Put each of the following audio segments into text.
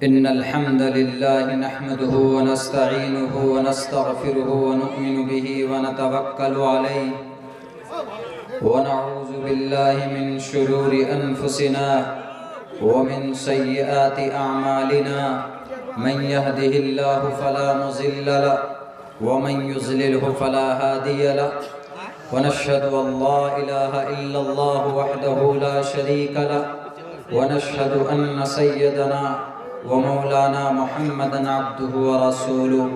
إن الحمد لله نحمده ونستعينه ونستغفره ونؤمن به ونتوكل عليه ونعوذ بالله من شرور أنفسنا ومن سيئات أعمالنا من يهده الله فلا مضل له ومن يضلله فلا هادي له ونشهد أن لا إله إلا الله وحده لا شريك له ونشهد أن سيدنا ومولانا محمدًا عبده ورسوله.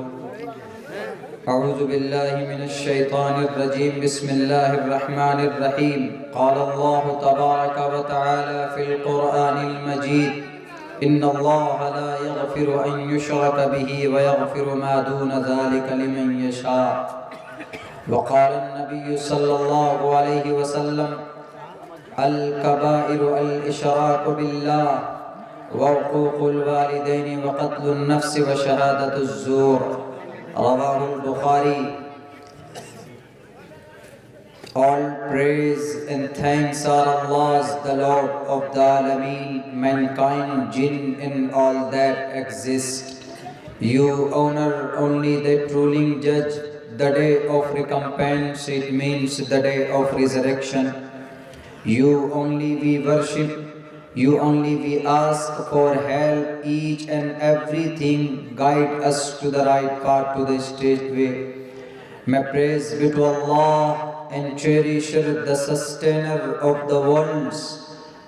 أعوذ بالله من الشيطان الرجيم. بسم الله الرحمن الرحيم. قال الله تبارك وتعالى في القرآن المجيد: إن الله لا يغفر أن يشرك به ويغفر ما دون ذلك لمن يشاء. وقال النبي صلى الله عليه وسلم: الكبائر الإشراك بالله وعقوق الوالدين وقتل النفس وشهادة الزور. رواه البخاري. All praise and thanks are Allah's, the Lord of the Alameen, mankind, jinn and all that exist. You honor only the ruling judge. The day of recompense, it means the day of resurrection. You only we worship. You only we ask for help. Each and everything guide us to the right path, to the straight way. May praise be to Allah and cherisher, the sustainer of the worlds,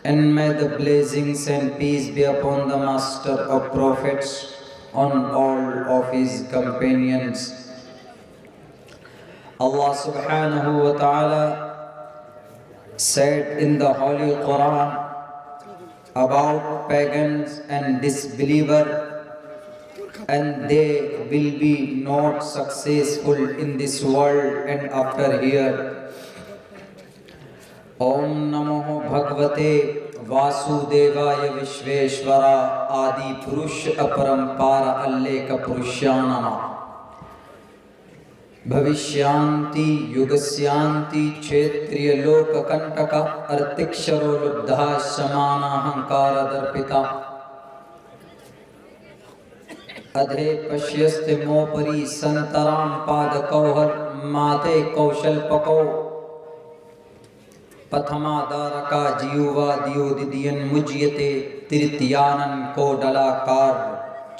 and may the blessings and peace be upon the master of prophets, on all of his companions. Allah subhanahu wa ta'ala said in the Holy Quran about pagans and disbelievers, and they will be not successful in this world and after here. Om Namo Bhagavate Vasudevaya Vishveshwara Adi Purush Aparampara Alleka Purushanama Bhavishyanti Yugasyanti Kshetriya Loka Kantaka Artiksharo Lubdha Samana Hankara Darpita Adhe Pashyaste Mopari Santaram Pada Kauhar Mate Kaushal Pakau Pathama Daraka Jiyuva Diyodidiyan Mujyate Tirtyanan Ko Dalakar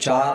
4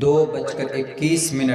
2:21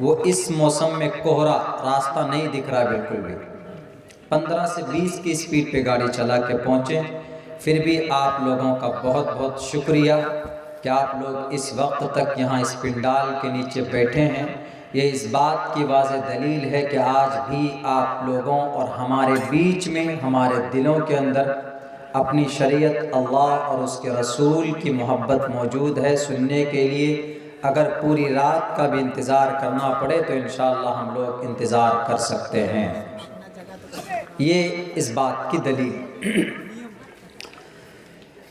وہ اس موسم میں کوہرا، راستہ نہیں دکھ رہا بالکل بھی، 15 سے 20 کی سپیڈ پہ گاڑی چلا کے پہنچے. پھر بھی آپ لوگوں کا بہت بہت شکریہ کہ آپ لوگ اس وقت تک یہاں اس پنڈال کے نیچے بیٹھے ہیں. یہ اس بات کی واضح دلیل ہے کہ آج بھی آپ لوگوں اور ہمارے بیچ میں، ہمارے دلوں کے اندر اپنی شریعت، اللہ اور اس کے رسول کی محبت موجود ہے سننے کے لیے. اگر پوری رات کا بھی انتظار کرنا پڑے تو انشاءاللہ ہم لوگ انتظار کر سکتے ہیں. یہ اس بات کی دلیل.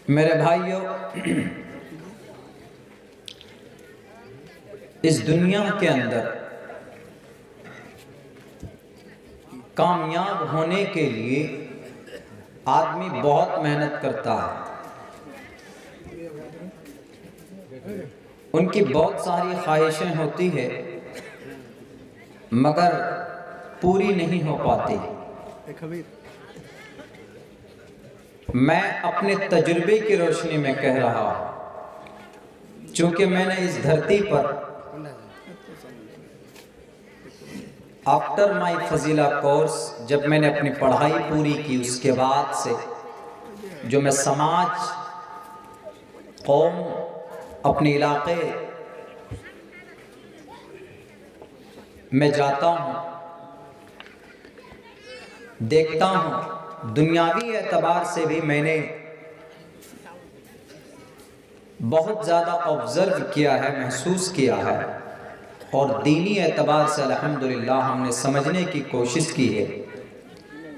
میرے بھائیوں، اس دنیا کے اندر کامیاب ہونے کے لیے آدمی بہت محنت کرتا ہے. ان کی بہت ساری خواہشیں ہوتی ہے مگر پوری نہیں ہو پاتی. میں اپنے تجربے کی روشنی میں کہہ رہا ہوں، چونکہ میں نے اس دھرتی پر آفٹر مائی فضیلہ کورس، جب میں نے اپنی پڑھائی پوری کی، اس کے بعد سے جو میں سماج، قوم، اپنے علاقے میں جاتا ہوں، دیکھتا ہوں، دنیاوی اعتبار سے بھی میں نے بہت زیادہ آبزرو کیا ہے، محسوس کیا ہے، اور دینی اعتبار سے الحمدللہ ہم نے سمجھنے کی کوشش کی ہے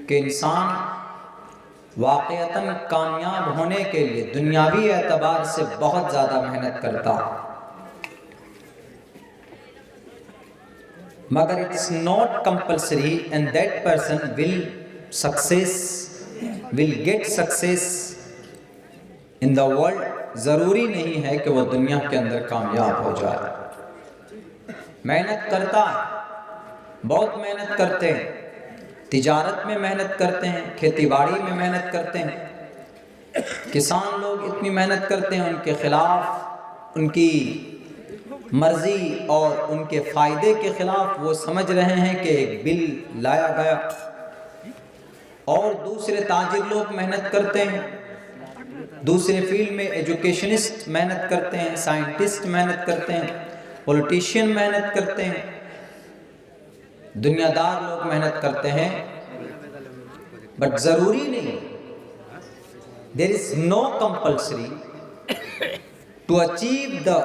کہ انسان واقعتاً کامیاب ہونے کے لیے دنیاوی اعتبار سے بہت زیادہ محنت کرتا ہے، مگر it's not compulsory and that person will get success in the world. ضروری نہیں ہے کہ وہ دنیا کے اندر کامیاب ہو جائے. محنت کرتا ہے، بہت محنت کرتے ہیں، تجارت میں محنت کرتے ہیں، کھیتی باڑی میں محنت کرتے ہیں. کسان لوگ اتنی محنت کرتے ہیں، ان کے خلاف، ان کی مرضی اور ان کے فائدے کے خلاف وہ سمجھ رہے ہیں کہ ایک بل لایا گیا. اور دوسرے تاجر لوگ محنت کرتے ہیں، دوسرے فیلڈ میں ایجوکیشنسٹ محنت کرتے ہیں، سائنٹسٹ محنت کرتے ہیں، پولیٹیشین محنت کرتے ہیں، دنیا دار لوگ محنت کرتے ہیں. بٹ ضروری نہیں. There is no compulsory to achieve the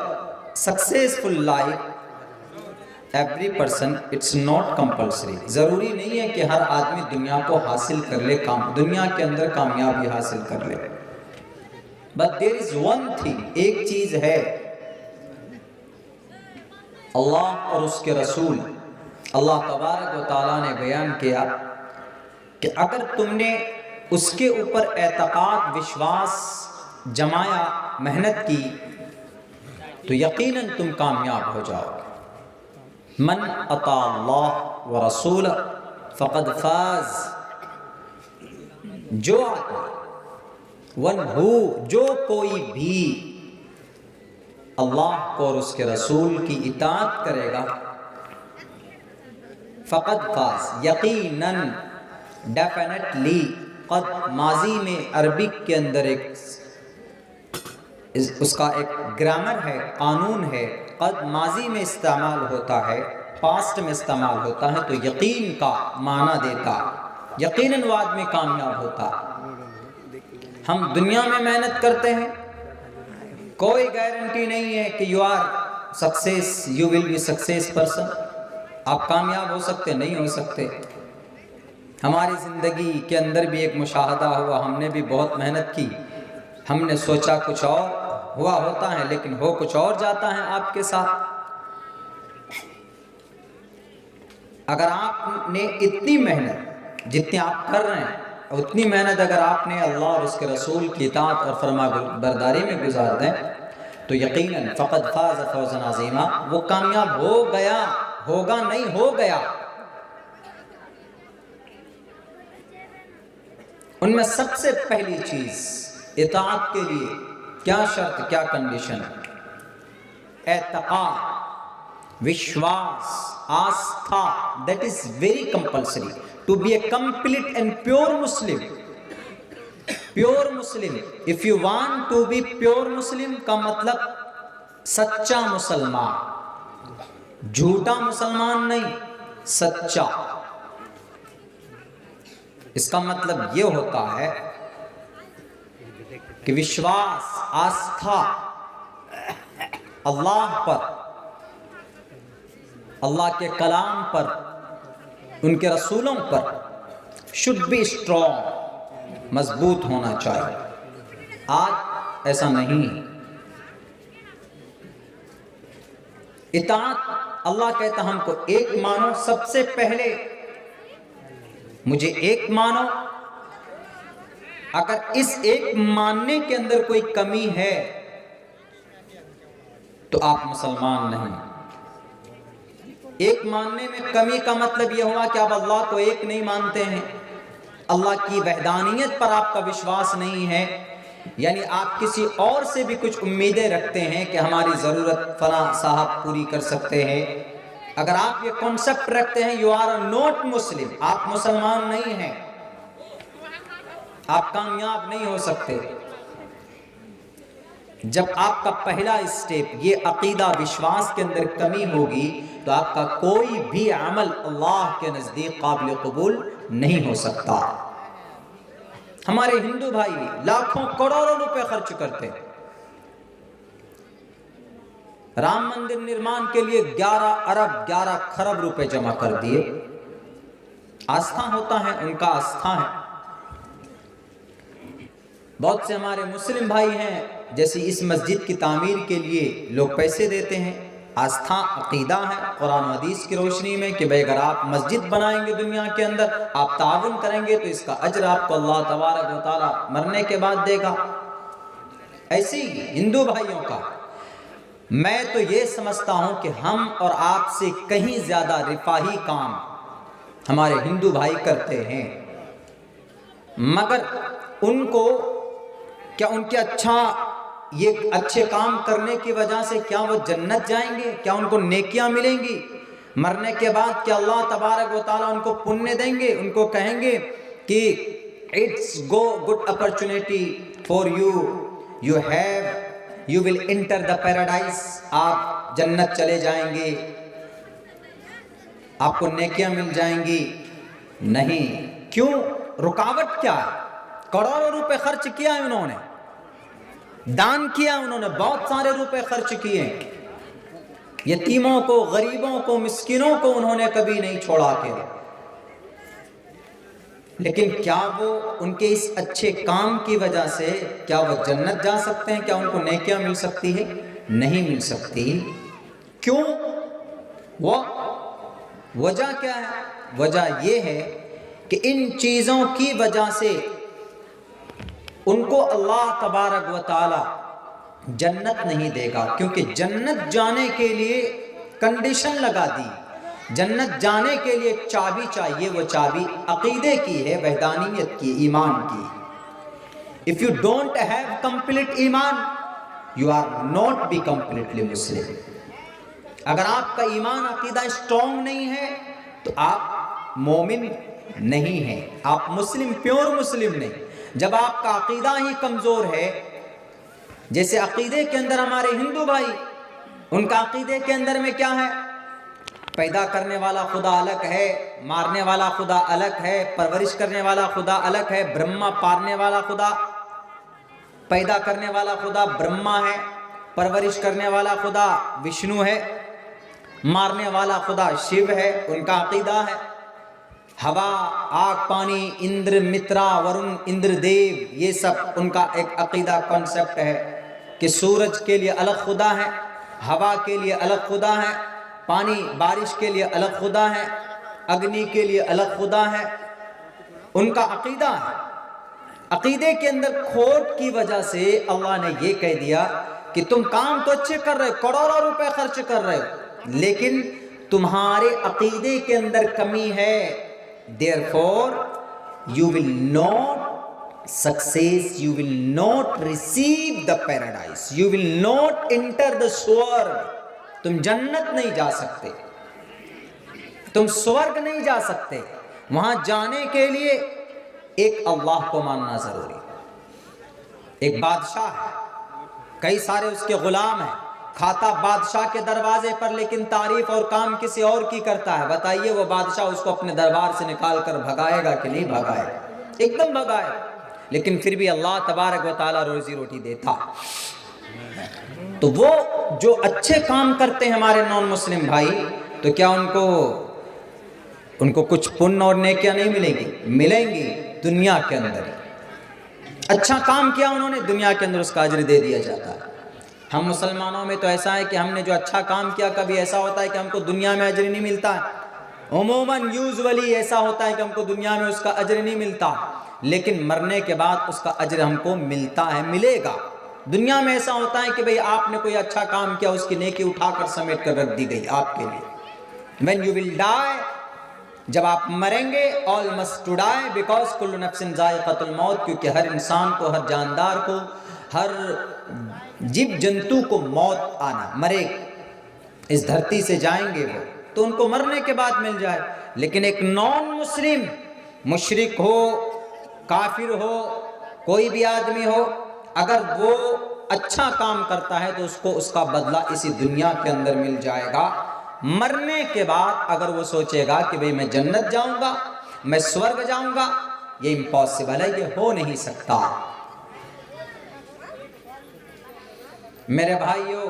successful life. Every person, it's not compulsory. ضروری نہیں ہے کہ ہر آدمی دنیا کو حاصل کر لے، دنیا کے اندر کامیابی حاصل کر لے. But there is one thing، ایک چیز ہے، اللہ اور اس کے رسول اللہ تبارک و تعالیٰ نے بیان کیا کہ اگر تم نے اس کے اوپر اعتقاد، وشواس جمایا، محنت کی تو یقیناً تم کامیاب ہو جاؤ گے. من اطاع اللہ ورسول فقد فاز. جو جو کوئی بھی اللہ کو اور اس کے رسول کی اطاعت کرے گا، فقد فاز، یقیناً، ڈیفینیٹلی. قد ماضی میں عربک کے اندر اس کا ایک گرامر ہے، قانون ہے. قد ماضی میں استعمال ہوتا ہے، پاسٹ میں استعمال ہوتا ہے تو یقین کا معنی دیتا، یقیناً وہ آدمی کامیاب ہوتا. ہم دنیا میں محنت کرتے ہیں، کوئی گارنٹی نہیں ہے کہ you are success, you will be success person. آپ کامیاب ہو سکتے، نہیں ہو سکتے. ہماری زندگی کے اندر بھی ایک مشاہدہ ہوا، ہم نے بھی بہت محنت کی، ہم نے سوچا کچھ اور ہوا ہوتا ہے لیکن ہو کچھ اور جاتا ہے آپ کے ساتھ. اگر آپ نے اتنی محنت جتنی آپ کر رہے ہیں، اتنی محنت اگر آپ نے اللہ اور اس کے رسول کی اطاعت اور فرما برداری میں گزار دیں تو یقیناً فقد فاز فوزا عظیما، وہ کامیاب ہو گیا، ہوگا نہیں، ہو گیا. ان میں سب سے پہلی چیز اطاعت کے لیے کیا شرط، کیا کنڈیشن؟ اعتقاد. Vishwas, Astha, that is very compulsory to be a complete and pure Muslim. Pure Muslim. If you want to be pure Muslim کا مطلب سچا مسلمان، جھوٹا مسلمان نہیں، سچا. اس کا مطلب یہ ہوتا ہے کہ وشواس، آستھا اللہ پر، اللہ کے کلام پر، ان کے رسولوں پر should be strong، مضبوط ہونا چاہیے. آج ایسا نہیں. اطاعت، اللہ کہتا ہم کو ایک مانو، سب سے پہلے مجھے ایک مانو. اگر اس ایک ماننے کے اندر کوئی کمی ہے تو آپ مسلمان نہیں. ایک ماننے میں کمی کا مطلب یہ ہوا کہ آپ اللہ کو ایک نہیں مانتے ہیں، اللہ کی وحدانیت پر آپ کا وشواس نہیں ہے، یعنی آپ کسی اور سے بھی کچھ امیدیں رکھتے ہیں کہ ہماری ضرورت فلاں صاحب پوری کر سکتے ہیں. اگر آپ یہ کانسیپٹ رکھتے ہیں you are not Muslim، آپ مسلمان نہیں ہیں، آپ کامیاب نہیں ہو سکتے. جب آپ کا پہلا اسٹیپ یہ عقیدہ وشواس کے اندر کمی ہوگی تو آپ کا کوئی بھی عمل اللہ کے نزدیک قابل قبول نہیں ہو سکتا. ہمارے ہندو بھائی لاکھوں کروڑوں روپے خرچ کرتے ہیں، رام مندر نرمان کے لیے 11 ارب 11 خرب روپے جمع کر دیے. آستھا ہوتا ہے، ان کا آستھا ہے. بہت سے ہمارے مسلم بھائی ہیں جیسے اس مسجد کی تعمیر کے لیے لوگ پیسے دیتے ہیں. آستھا عقیدہ ہے قرآن و حدیث کی روشنی میں کہ بھئی اگر آپ مسجد بنائیں گے دنیا کے اندر، آپ تعاون کریں گے تو اس کا اجر آپ کو اللہ تبارک و تعالیٰ مرنے کے بعد دے گا. ایسے ہی ہندو بھائیوں کا میں تو یہ سمجھتا ہوں کہ ہم اور آپ سے کہیں زیادہ رفاہی کام ہمارے ہندو بھائی کرتے ہیں، مگر ان کو کیا ان کے یہ اچھے کام کرنے کی وجہ سے کیا وہ جنت جائیں گے؟ کیا ان کو نیکیاں ملیں گی؟ مرنے کے بعد کیا اللہ تبارک و تعالیٰ ان کو پنیہ دیں گے؟ ان کو کہیں گے کہ it's good opportunity for you, you will enter the paradise، آپ جنت چلے جائیں گے، آپ کو نیکیاں مل جائیں گی؟ نہیں. کیوں؟ رکاوٹ کیا ہے؟ کروڑوں روپے خرچ کیا ہے انہوں نے، دان کیا انہوں نے، بہت سارے روپے خرچ کیے، یتیموں کو، غریبوں کو، مسکینوں کو انہوں نے کبھی نہیں چھوڑا کے. لیکن کیا وہ ان کے اس اچھے کام کی وجہ سے کیا وہ جنت جا سکتے ہیں؟ کیا ان کو نیکیاں مل سکتی ہے؟ نہیں مل سکتی. کیوں؟ وجہ کیا ہے؟ وجہ یہ ہے کہ ان چیزوں کی وجہ سے ان کو اللہ تبارک و تعالی جنت نہیں دے گا، کیونکہ جنت جانے کے لیے کنڈیشن لگا دی. جنت جانے کے لیے ایک چابی چاہیے، وہ چابی عقیدے کی ہے، وحدانیت کی، ایمان کی. If you don't have complete ایمان you are not be completely Muslim. اگر آپ کا ایمان عقیدہ اسٹرانگ نہیں ہے تو آپ مومن نہیں ہیں، آپ مسلم، پیور مسلم نہیں. جب آپ کا عقیدہ ہی کمزور ہے، جیسے عقیدے کے اندر ہمارے ہندو بھائی، ان کا عقیدے کے اندر میں کیا ہے؟ پیدا کرنے والا خدا الگ ہے، مارنے والا خدا الگ ہے، پرورش کرنے والا خدا الگ ہے. برہما پالنے والا خدا، پیدا کرنے والا خدا برہما ہے، پرورش کرنے والا خدا وشنو ہے، مارنے والا خدا شیو ہے. ان کا عقیدہ ہے. ہوا، آگ، پانی، اندر، مترا، ورن، اندر دیو، یہ سب ان کا ایک عقیدہ کانسیپٹ ہے کہ سورج کے لیے الگ خدا ہے، ہوا کے لیے الگ خدا ہے، پانی بارش کے لیے الگ خدا ہے، اگنی کے لیے الگ خدا ہے. ان کا عقیدہ ہے. عقیدے کے اندر کھوٹ کی وجہ سے اللہ نے یہ کہہ دیا کہ تم کام تو اچھے کر رہے، کروڑوں روپے خرچ کر رہے ہو، لیکن تمہارے عقیدے کے اندر کمی ہے. Therefore you will not success, you will not receive the paradise, you will not enter the sword. تم جنت نہیں جا سکتے، تم سورگ نہیں جا سکتے۔ وہاں جانے کے لیے ایک اللہ کو ماننا ضروری ہے۔ ایک بادشاہ ہے، کئی سارے اس کے غلام ہیں، کھاتا بادشاہ کے دروازے پر، لیکن تعریف اور کام کسی اور کی کرتا ہے۔ بتائیے وہ بادشاہ اس کو اپنے دربار سے نکال کر بھگائے گا کہ نہیں بھگائے گا؟ ایک دم بھگائے گا، لیکن پھر بھی اللہ تبارک و تعالیٰ روزی روٹی دیتا۔ تو وہ جو اچھے کام کرتے ہیں ہمارے نان مسلم بھائی، تو کیا ان کو کچھ پن اور نیکیاں نہیں ملیں گی؟ ملیں گی دنیا کے اندر۔ اچھا کام کیا انہوں نے، دنیا کے اندر اس کا اجر دے دیا جاتا ہے۔ ہم مسلمانوں میں تو ایسا ہے کہ ہم نے جو اچھا کام کیا، کبھی ایسا ہوتا ہے کہ ہم کو دنیا میں اجر نہیں ملتا ہے، عموماً یوزولی ایسا ہوتا ہے کہ ہم کو دنیا میں اس کا اجر نہیں ملتا، لیکن مرنے کے بعد اس کا اجر ہم کو ملتا ہے، ملے گا۔ دنیا میں ایسا ہوتا ہے کہ بھئی آپ نے کوئی اچھا کام کیا، اس کی نیکی اٹھا کر سمیٹ کر رکھ دی گئی آپ کے لیے۔ When you will die، جب آپ مریں گے، all must to die because کل نفس ذائقۃ الموت، کیونکہ ہر انسان کو، ہر جاندار کو، ہر جیو جنتو کو موت آنا، مرے اس دھرتی سے جائیں گے وہ، تو ان کو مرنے کے بعد مل جائے۔ لیکن ایک نان مسلم، مشرک ہو، کافر ہو، کوئی بھی آدمی ہو، اگر وہ اچھا کام کرتا ہے تو اس کو اس کا بدلہ اسی دنیا کے اندر مل جائے گا۔ مرنے کے بعد اگر وہ سوچے گا کہ بھئی میں جنت جاؤں گا، میں سورگ جاؤں گا، یہ امپاسبل ہے، یہ ہو نہیں سکتا۔ میرے بھائیوں،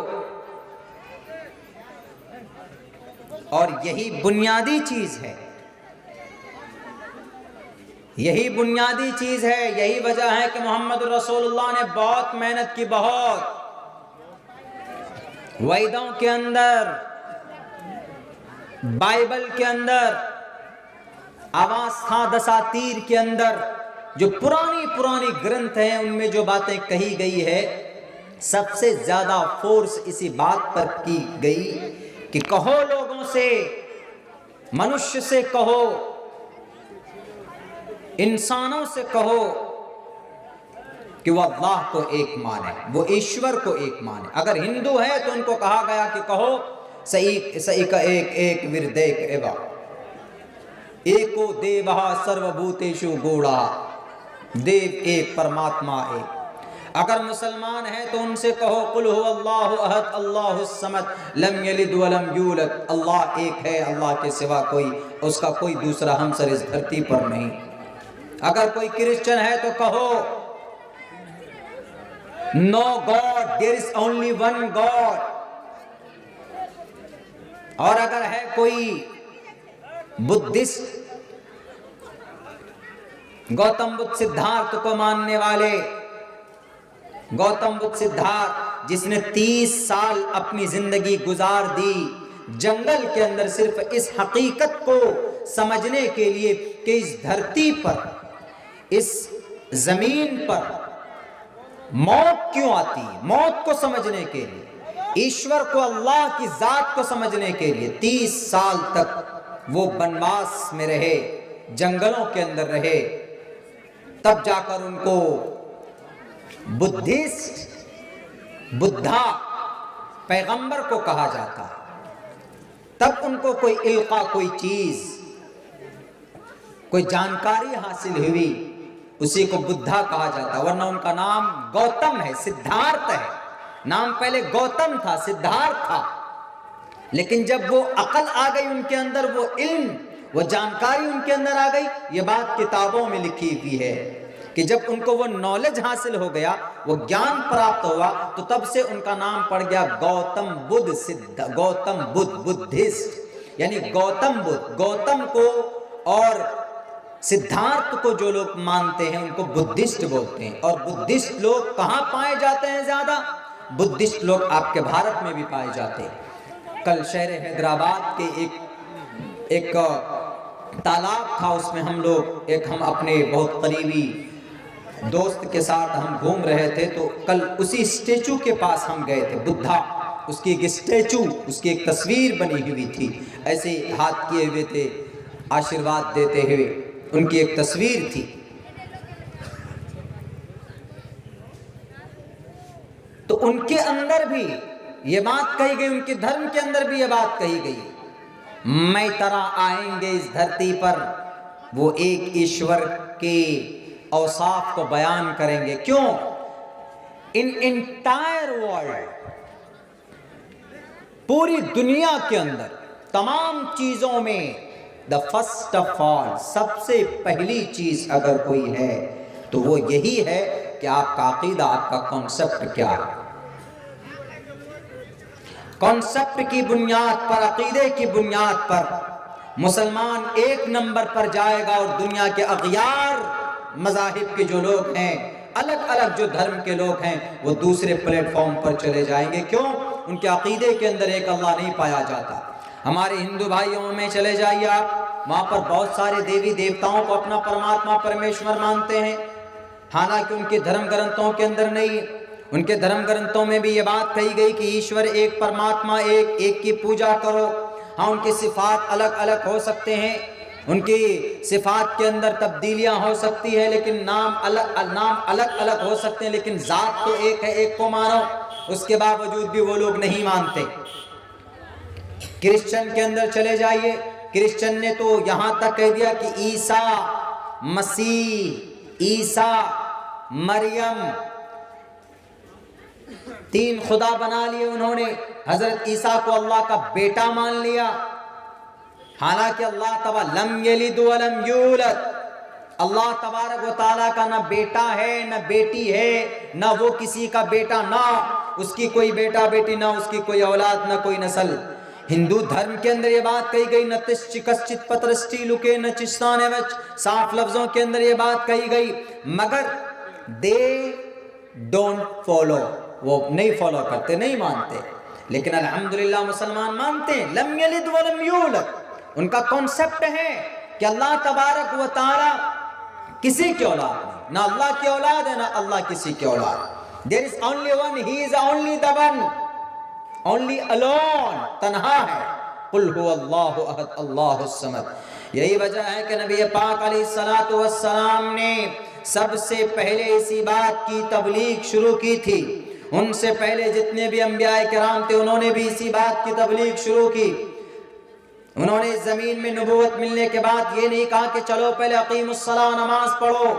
اور یہی بنیادی چیز ہے، یہی بنیادی چیز ہے، یہی وجہ ہے کہ محمد رسول اللہ نے بہت محنت کی، بہت ویدوں کے اندر، بائبل کے اندر، اواسطہ دساتیر کے اندر، جو پرانی گرنتھ ہیں، ان میں جو باتیں کہی گئی ہے، سب سے زیادہ فورس اسی بات پر کی گئی کہ کہو لوگوں سے، منشیہ سے کہو، انسانوں سے کہو کہ وہ اللہ کو ایک مانے، وہ ایشور کو ایک مانے۔ اگر ہندو ہے تو ان کو کہا گیا کہ کہو سئی کا ایک وردیک ایوا ایکو دیوہ سرو بھوتیشو گوڑا، دیو ایک پرماتما ایک۔ اگر مسلمان ہے تو ان سے کہو قل هو اللہ احد اللہ الصمد لم یلد ولم یولد، اللہ ایک ہے، اللہ کے سوا کوئی، اس کا کوئی دوسرا ہمسر اس دھرتی پر نہیں۔ اگر کوئی کرسچن ہے تو کہو no God, there is only one God۔ اور اگر ہے کوئی بدھسٹ، گوتم بدھ سدھارتھ کو ماننے والے، گوتم بدھ سدھارتھ جس نے 30 سال اپنی زندگی گزار دی جنگل کے اندر، صرف اس حقیقت کو سمجھنے کے لیے کہ اس دھرتی پر، اس زمین پر موت کیوں آتی ہے، موت کو سمجھنے کے لیے، ایشور کو، اللہ کی ذات کو سمجھنے کے لیے 30 سال تک وہ بنواس میں رہے، جنگلوں کے اندر رہے، تب جا کر ان کو بدھسٹ، بدھا پیغمبر کو کہا جاتا، تب ان کو کوئی علقہ، کوئی چیز، کوئی جانکاری حاصل ہوئی، اسی کو بدھا کہا جاتا، ورنہ ان کا نام گوتم ہے، سدھارتھ ہے۔ نام پہلے گوتم تھا، سدھارتھ تھا، لیکن جب وہ عقل آ گئی ان کے اندر، وہ علم، وہ جانکاری ان کے اندر آ گئی، یہ بات کتابوں میں لکھی ہوئی ہے کہ جب ان کو وہ نالج حاصل ہو گیا، وہ گیان پراپت ہوا، تو تب سے ان کا نام پڑ گیا گوتم بدھ، گوتم بدھ، بدھسٹ، یعنی گوتم بدھ۔ گوتم کو اور سدھارتھ کو جو لوگ مانتے ہیں ان کو بدھسٹ بولتے ہیں۔ اور بدھسٹ لوگ کہاں پائے جاتے ہیں زیادہ؟ بدھسٹ لوگ آپ کے بھارت میں بھی پائے جاتے ہیں۔ کل شہر حیدرآباد کے ایک تالاب تھا، اس میں ہم اپنے بہت قریبی دوست کے ساتھ ہم گھوم رہے تھے، تو کل اسی اسٹیچو کے پاس ہم گئے تھے، بدھا، اس کی ایک اسٹیچو، اس کی ایک تصویر بنی ہوئی تھی، ایسے ہاتھ کیے ہوئے تھے آشیرواد دیتے ہوئے، ان کی ایک تصویر تھی۔ تو ان کے اندر بھی یہ بات کہی گئی، ان کے دھرم کے اندر بھی یہ بات کہی گئی، میں طرح آئیں گے اس دھرتی پر وہ ایک ایشور کے اوصاف کو بیان کریں گے۔ کیوں؟ ان انٹائر ورلڈ، پوری دنیا کے اندر تمام چیزوں میں دا فرسٹ آف آل، سب سے پہلی چیز اگر کوئی ہے تو وہ یہی ہے کہ آپ کا عقیدہ، آپ کا کانسیپٹ کیا ہے۔ کانسیپٹ کی بنیاد پر، عقیدے کی بنیاد پر مسلمان ایک نمبر پر جائے گا، اور دنیا کے اغیار مذاہب کے جو لوگ ہیں، الگ الگ جو دھرم کے لوگ ہیں، وہ دوسرے پلیٹ فارم پر چلے جائیں گے۔ کیوں؟ ان کے عقیدے کے اندر ایک اللہ نہیں پایا جاتا۔ ہمارے ہندو بھائیوں میں چلے جائیے آپ، وہاں پر بہت سارے دیوی دیوتاؤں کو اپنا پرماتما پرمیشور مانتے ہیں، حالانکہ ان کے دھرم گرنتھوں کے اندر نہیں۔ ان کے دھرم گرنتھوں میں بھی یہ بات کہی گئی کہ ایشور ایک، پرماتما ایک کی پوجا کرو۔ ہاں، ان کی صفات الگ الگ ہو سکتے ہیں، ان کی صفات کے اندر تبدیلیاں ہو سکتی ہے، لیکن نام الگ الگ ہو سکتے ہیں، لیکن ذات تو ایک ہے، ایک کو مانو۔ اس کے باوجود بھی وہ لوگ نہیں مانتے۔ کرسچن کے اندر چلے جائیے، کرسچن نے تو یہاں تک کہہ دیا کہ عیسیٰ مسیح، عیسیٰ مریم، تین خدا بنا لیے انہوں نے۔ حضرت عیسیٰ کو اللہ کا بیٹا مان لیا، حالانکہ اللہ تبارک لم یلد ولم یولد، اللہ تبارک و تعالیٰ کا نہ بیٹا ہے نہ بیٹی ہے، نہ وہ کسی کا بیٹا، نہ اس کی کوئی بیٹا بیٹی، نہ اس کی کوئی اولاد، نہ کوئی نسل۔ ہندو دھرم کے اندر یہ بات کہی گئی، نتش چکسچت پترسٹی لکے نچستانے وچ، صاف لفظوں کے اندر یہ بات کہی گئی، مگر دے ڈونٹ فالو، وہ نہیں فالو کرتے، نہیں مانتے۔ لیکن الحمدللہ مسلمان مانتے ہیں، لم یلد ولم یولد۔ ان کا کانسیپٹ ہے کہ اللہ تبارک و تعالی کسی کی اولاد نہیں، نہ اللہ کی اولاد ہے نہ اللہ کسی کی اولاد۔ There is only one, he is only the one, only alone، تنہا ہے۔ قل هو اللہ احد اللہ الصمد۔ یہی وجہ ہے کہ نبی پاک علیہ الصلوۃ والسلام نے سب سے پہلے اسی بات کی تبلیغ شروع کی تھی۔ ان سے پہلے جتنے بھی انبیاء کرام تھے، انہوں نے بھی اسی بات کی تبلیغ شروع کی۔ انہوں نے زمین میں نبوت ملنے کے بعد یہ نہیں کہا کہ چلو پہلے اقیم الصلاۃ، نماز پڑھو۔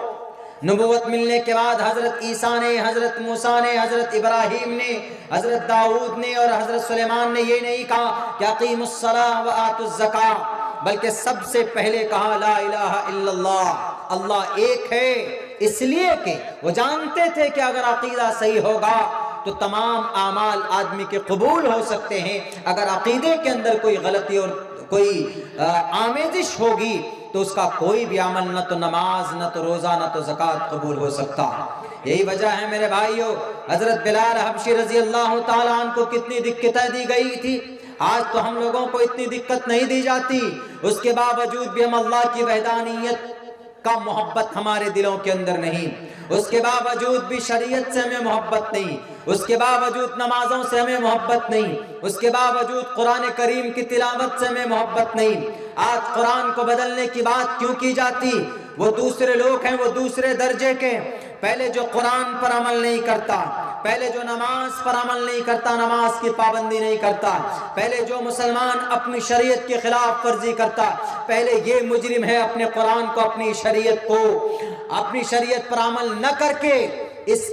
نبوت ملنے کے بعد حضرت عیسیٰ نے، حضرت موسیٰ نے، حضرت ابراہیم نے، حضرت داؤد نے اور حضرت سلیمان نے یہ نہیں کہا کہ اقیم الصلاۃ وآتوا الزکاۃ، بلکہ سب سے پہلے کہا لا الہ الا اللہ، اللہ ایک ہے۔ اس لیے کہ وہ جانتے تھے کہ اگر عقیدہ صحیح ہوگا تو تمام اعمال آدمی کے قبول ہو سکتے ہیں۔ اگر عقیدے کے اندر کوئی غلطی اور کوئی آمیزش ہوگی تو اس کا کوئی بھی عمل، نہ تو نماز، نہ تو روزہ، نہ تو زکوٰۃ قبول ہو سکتا۔ یہی وجہ ہے میرے بھائیو، حضرت بلال حبشی رضی اللہ تعالیٰ عنہ کو کتنی دقتیں دی گئی تھی، آج تو ہم لوگوں کو اتنی دقت نہیں دی جاتی، اس کے باوجود بھی ہم اللہ کی وحدانیت کا محبت ہمارے دلوں کے اندر نہیں، اس کے باوجود بھی شریعت سے ہمیں محبت نہیں، اس کے باوجود نمازوں سے ہمیں محبت نہیں، اس کے باوجود قرآن کریم کی تلاوت سے ہمیں محبت نہیں۔ آج قرآن کو بدلنے کی بات کیوں کی جاتی؟ وہ دوسرے لوگ ہیں، وہ دوسرے درجے کے، پہلے جو قرآن پر عمل نہیں کرتا، پہلے جو نماز پر عمل نہیں کرتا، نماز کی پابندی نہیں کرتا، پہلے جو مسلمان اپنی شریعت کی خلاف ورزی کرتا، پہلے یہ مجرم ہے اپنے قرآن کو، اپنی شریعت کو، اپنی شریعت پر عمل نہ کر کے اس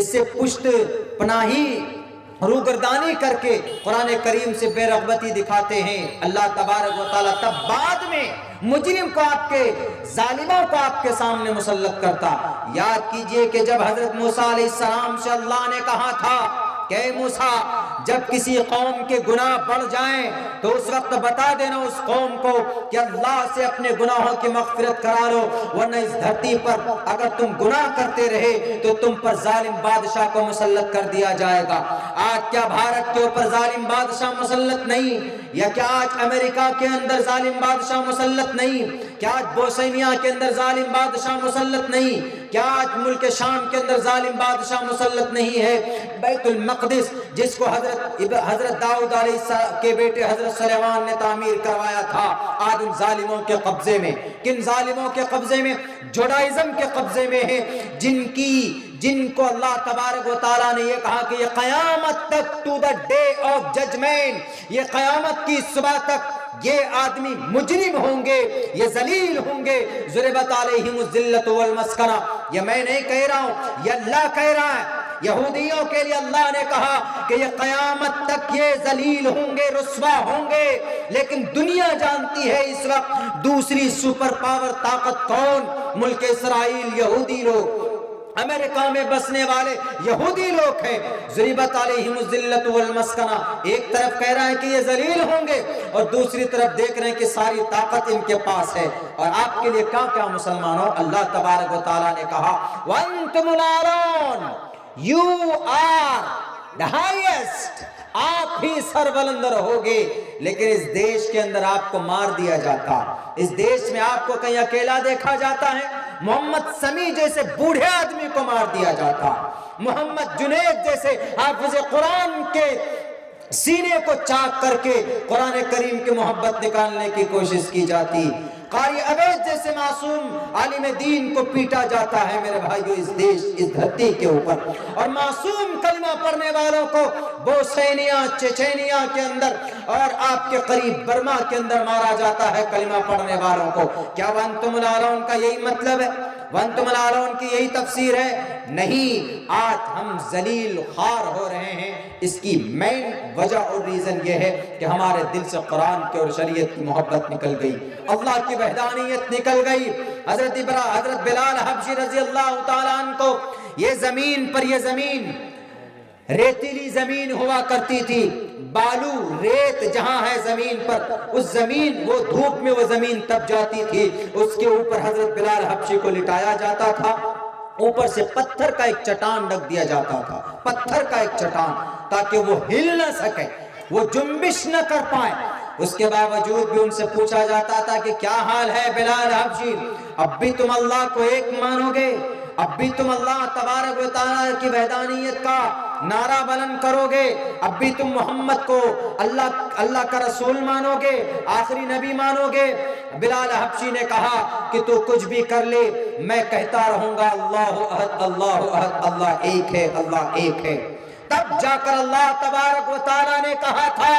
سے پشت پناہی، روگردانی کر کے قرآن کریم سے بے رغبتی دکھاتے ہیں۔ اللہ تبارک و تعالیٰ تب بعد میں مجرم کو، آپ کے ظالموں کو آپ کے سامنے مسلط کرتا۔ یاد کیجئے کہ جب حضرت موسیٰ علیہ السلام سے اللہ نے کہا تھا کہ اے موسیٰ، جب کسی قوم کے گناہ بڑھ جائیں تو اس وقت بتا دینا اس قوم کو کہ اللہ سے اپنے گناہوں کی مغفرت کرا لو، ورنہ اس دھرتی پر اگر تم گناہ کرتے رہے تو تم پر ظالم بادشاہ کو مسلط کر دیا جائے گا۔ آج کیا بھارت کے اوپر ظالم بادشاہ مسلط نہیں؟ یا کیا آج امریکہ کے اندر ظالم بادشاہ مسلط نہیں؟ کیا آج بوسنیا کے اندر ظالم بادشاہ مسلط نہیں؟ کیا آج ملک شام کے اندر ظالم بادشاہ مسلط نہیں ہے؟ بیت المقدس جس کو حضرت داؤد علیہ السلام کے بیٹے حضرت سلیمان نے تعمیر کروایا تھا، آج ان ظالموں کے قبضے میں۔ کن ظالموں کے قبضے میں؟ جوڈائزم کے قبضے میں ہے، جن کو اللہ تبارک و تعالیٰ نے یہ کہا کہ یہ قیامت تک to the day of judgement, یہ قیامت کی صبح تک یہ آدمی مجرم ہوں گے، یہ ذلیل ہوں گے. ضربت علیہم الذلۃ والمسکنہ، یہ میں نہیں کہہ رہا ہوں، یہ اللہ کہہ رہا ہے. یہودیوں کے لیے اللہ نے کہا کہ یہ قیامت تک یہ ذلیل ہوں گے، رسوا ہوں گے. لیکن دنیا جانتی ہے اس وقت دوسری سپر پاور طاقت کون؟ ملک اسرائیل، یہودی لوگ، امریکہ میں بسنے والے یہودی لوگ ہیں. ضربت علیہم الذلۃ والمسکنہ، ایک طرف کہہ رہا ہے کہ یہ ذلیل ہوں گے اور دوسری طرف دیکھ رہے ہیں کہ ساری طاقت ان کے پاس ہے. اور آپ کے لیے کیا مسلمانوں، اللہ تبارک و تعالیٰ نے کہا وَأَنْتُمُ الْأَعْلَوْنَ، You are the highest، آپ ہی سربلند رہو گے. لیکن اس دیش کے اندر آپ کو مار دیا جاتا، اس دیش میں آپ کو کہیں اکیلا دیکھا جاتا ہے. محمد سمیع جیسے بوڑھے آدمی کو مار دیا جاتا، محمد جنید جیسے حافظ قرآن کے سینے کو چاک کر کے قرآن کریم کی محبت نکالنے کی کوشش کی جاتی. قاری عبید جیسے معصوم عالم دین کو پیٹا جاتا ہے میرے بھائیو اس دیش، اس دھرتی کے اوپر. اور معصوم کلمہ پڑھنے والوں کو بوسنیا، چچینیا کے اندر اور آپ کے قریب برما کے اندر مارا جاتا ہے کلمہ پڑھنے والوں کو. کیا وانتم العلون کا یہی مطلب ہے؟ وانتم العلون کی یہی تفسیر ہے؟ نہیں، آج ہم ذلیل خوار ہو رہے ہیں. اس کی مین وجہ اور ریزن یہ ہے کہ ہمارے دل سے قرآن کی اور شریعت کی محبت نکل گئی، اللہ کی وحدانیت نکل گئی. حضرت بلال حبشی رضی اللہ تعالیٰ عنہ کو یہ زمین پر، یہ زمین ریتیلی زمین ہوا کرتی تھی، بالو ریت جہاں ہے زمین پر، اس زمین وہ دھوپ میں وہ زمین تپ جاتی تھی. اس کے اوپر حضرت بلال حبشی کو لٹایا جاتا تھا، اوپر سے پتھر کا ایک چٹان رکھ دیا جاتا تھا، پتھر کا ایک چٹان، تاکہ وہ ہل نہ سکے، وہ جنبش نہ کر پائے. اس کے باوجود بھی ان سے پوچھا جاتا تھا کہ کیا حال ہے بلال حبشی، اب بھی تم اللہ کو ایک مانو گے؟ اب بھی تم اللہ تبارک و تعالیٰ کی وحدانیت کا نعرہ بلند کرو گے؟ اب بھی تم محمد کو اللہ کا رسول مانو گے، آخری نبی مانو گے؟ بلال حبشی نے کہا کہ تو کچھ بھی کر لے، میں کہتا رہوں گا اللہ احد، اللہ احد، اللہ ایک ہے، اللہ ایک ہے. تب جا کر اللہ تبارک و تعالیٰ نے کہا تھا،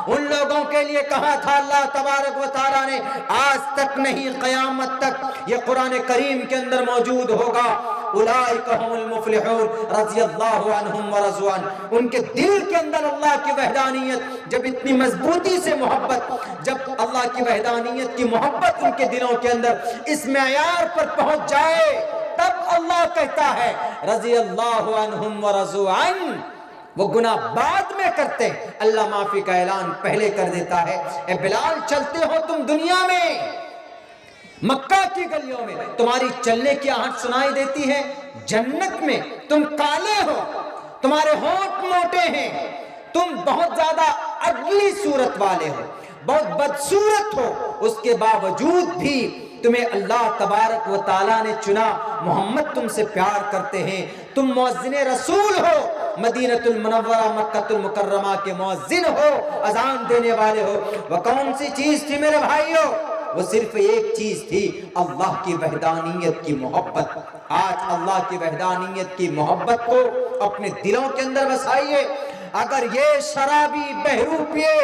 ان لوگوں کے لیے کہا تھا اللہ تبارک و تعالیٰ نے، آج تک نہیں قیامت تک یہ قرآن کریم کے اندر موجود ہوگا. اولئک هم المفلحون رضی اللہ عنہم ورضوا عنہ. ان کے دل کے اندر اللہ کی وحدانیت جب اتنی مضبوطی سے محبت، جب اللہ کی وحدانیت کی محبت ان کے دلوں کے اندر اس معیار پر پہنچ جائے، تب اللہ کہتا ہے رضی اللہ عنہم ورضوا عنہ. وہ گناہ بعد میں کرتے ہیں، اللہ معافی کا اعلان پہلے کر دیتا ہے. اے بلال، چلتے ہو تم دنیا میں، مکہ کی گلیوں میں تمہاری چلنے کی آہٹ سنائی دیتی ہے. جنت میں تم کالے ہو، تمہارے ہونٹ موٹے ہیں، تم بہت زیادہ اگلی صورت والے ہو، بہت بدصورت ہو، اس کے باوجود بھی تمہیں اللہ تبارک و تعالیٰ نے چنا. محمد تم سے پیار کرتے ہیں، تم مؤذن رسول ہو، مدینہ المنورہ مکہ المکرمہ کے مؤذن ہو، اذان دینے والے ہو. وہ کون سی چیز تھی میرے بھائیو؟ وہ صرف ایک چیز تھی، اللہ کی وحدانیت کی محبت. آج اللہ کی وحدانیت کی محبت کو اپنے دلوں کے اندر بسائیے. اگر یہ شرابی بہروپیے،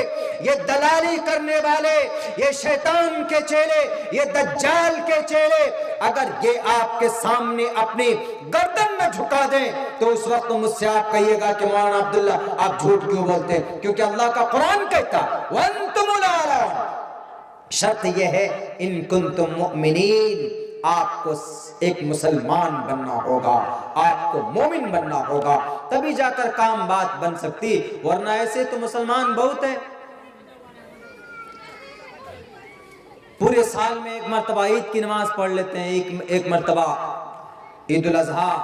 یہ دلالی کرنے والے، یہ شیطان کے چیلے، یہ دجال کے چیلے، اگر یہ آپ کے سامنے اپنی گردن نہ جھکا دیں تو اس وقت مجھ سے آپ کہیے گا کہ مولانا عبداللہ آپ جھوٹ کیوں بولتے ہیں؟ کیونکہ اللہ کا قرآن کہتا وَأَنْتُمُ الْأَعْلَوْنَ. شرط یہ ہے ان کنتم مؤمنین، آپ کو ایک مسلمان بننا ہوگا، آپ کو مومن بننا ہوگا، تبھی جا کر کام بات بن سکتی. ورنہ ایسے تو مسلمان بہت ہیں، پورے سال میں ایک مرتبہ عید کی نماز پڑھ لیتے ہیں، ایک مرتبہ عید الاضحیٰ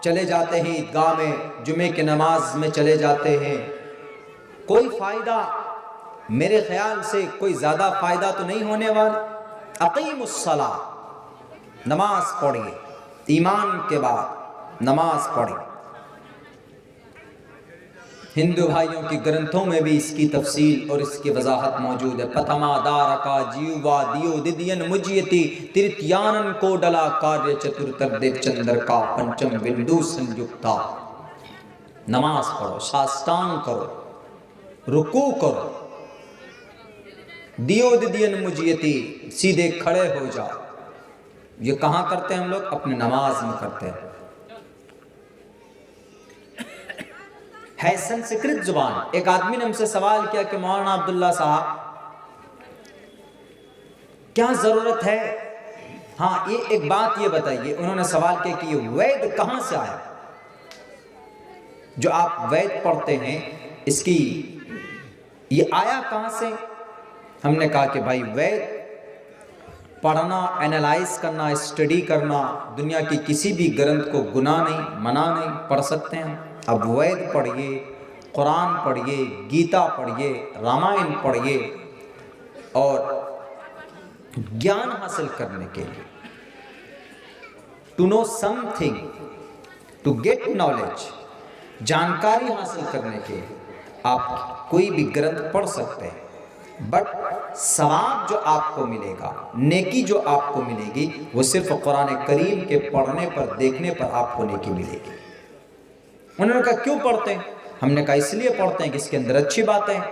چلے جاتے ہیں عیدگاہ میں، جمعے کی نماز میں چلے جاتے ہیں. کوئی فائدہ میرے خیال سے کوئی زیادہ فائدہ تو نہیں ہونے والا. اقیم الصلاۃ، نماز پڑھیے، ایمان کے بعد نماز پڑھیں. ہندو بھائیوں کی گرنتھوں میں بھی اس کی تفصیل اور اس کی وضاحت موجود ہے. پتما دارکا جیوا دیو ددین مجیتی ترتیانن کو ڈلا کاریہ چتر دیو چندر کا پنچم بندو سنجکتا. نماز پڑھو، ساستان کرو، رکوع کرو، دیو ددین مجیتی، سیدھے کھڑے ہو جاؤ. یہ کہاں کرتے ہیں ہم لوگ؟ اپنے نماز میں کرتے ہیں. ہے سنسکرت زبان. ایک آدمی نے ہم سے سوال کیا کہ مولانا عبداللہ صاحب کیا ضرورت ہے، ہاں یہ ایک بات یہ بتائیے، انہوں نے سوال کیا کہ یہ وید کہاں سے آیا؟ جو آپ وید پڑھتے ہیں اس کی یہ آیا کہاں سے؟ ہم نے کہا کہ بھائی وید پڑھنا، اینالائز کرنا، اسٹڈی کرنا، دنیا کی کسی بھی گرنتھ کو گناہ نہیں، منع نہیں، پڑھ سکتے ہیں. اب وید پڑھیے، قرآن پڑھیے، گیتا پڑھیے، رامائن پڑھیے، اور گیان حاصل کرنے کے لیے to know something, to get knowledge, جانکاری حاصل کرنے کے لیے آپ کوئی بھی گرنتھ پڑھ سکتے ہیں. بٹ ثواب جو آپ کو ملے گا، نیکی جو آپ کو ملے گی، وہ صرف قرآن کریم کے پڑھنے پر، دیکھنے پر آپ کو نیکی ملے گی. انہوں نے کہا کیوں پڑھتے ہیں؟ ہم نے کہا اس لیے پڑھتے ہیں کہ اس کے اندر اچھی باتیں ہیں.